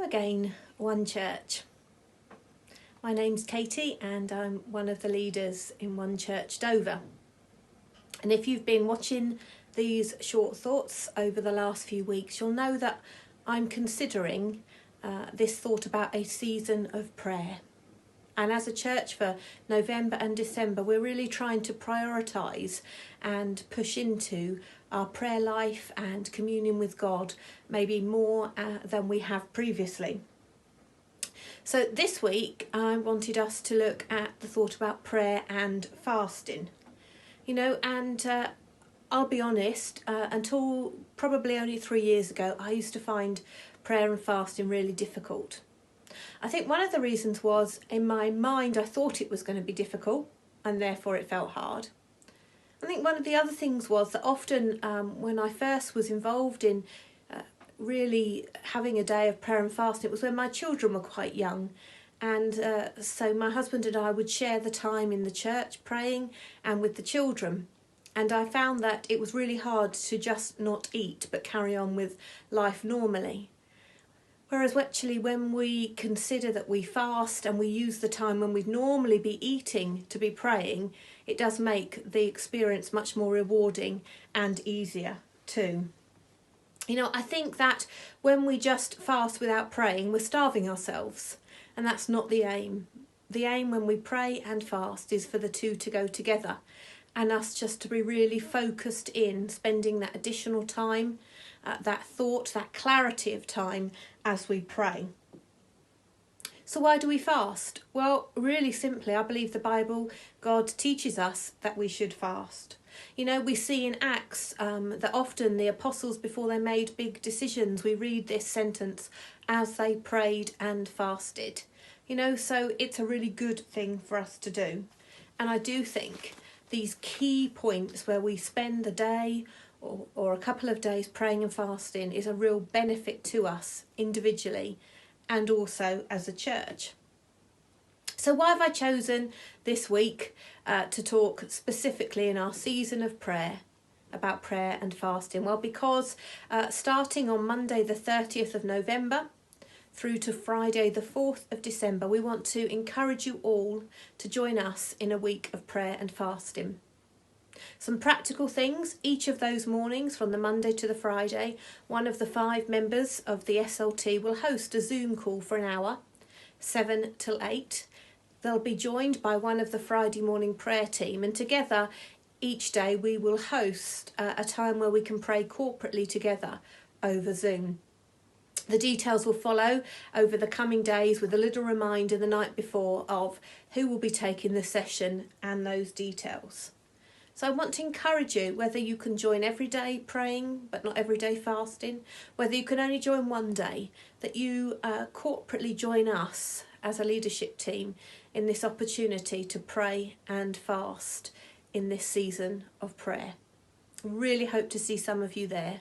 again, One Church. My name's Katie and I'm one of the leaders in One Church Dover. And if you've been watching these short thoughts over the last few weeks, you'll know that I'm considering this thought about a season of prayer. And as a church for November and December, we're really trying to prioritise and push into our prayer life and communion with God, maybe more than we have previously. So this week, I wanted us to look at the thought about prayer and fasting. I'll be honest, until probably only 3 years ago, I used to find prayer and fasting really difficult. I think one of the reasons was, in my mind, I thought it was going to be difficult and therefore it felt hard. I think one of the other things was that often when I first was involved in really having a day of prayer and fasting, it was when my children were quite young. And so my husband and I would share the time in the church praying and with the children. And I found that it was really hard to just not eat but carry on with life normally. Whereas actually when we consider that we fast and we use the time when we'd normally be eating to be praying, it does make the experience much more rewarding and easier too. I think that when we just fast without praying, we're starving ourselves, and that's not the aim. The aim when we pray and fast is for the two to go together and us just to be really focused in spending that additional time, that thought, that clarity of time as we pray. So why do we fast? Well, really simply, I believe the Bible, God teaches us that we should fast. We see in Acts that often the apostles, before they made big decisions, we read this sentence, as they prayed and fasted. So it's a really good thing for us to do. And I do think these key points where we spend the day or a couple of days praying and fasting is a real benefit to us individually and also as a church. So why have I chosen this week to talk specifically in our season of prayer about prayer and fasting? Well, because starting on Monday the 30th of November through to Friday the 4th of December, we want to encourage you all to join us in a week of prayer and fasting. Some practical things: each of those mornings from the Monday to the Friday, one of the 5 members of the SLT will host a Zoom call for an hour, 7 till 8. They'll be joined by one of the Friday morning prayer team, and together each day we will host a time where we can pray corporately together over Zoom. The details will follow over the coming days with a little reminder the night before of who will be taking the session and those details. So I want to encourage you, whether you can join every day praying but not every day fasting, whether you can only join one day, that you corporately join us as a leadership team in this opportunity to pray and fast in this season of prayer. Really hope to see some of you there.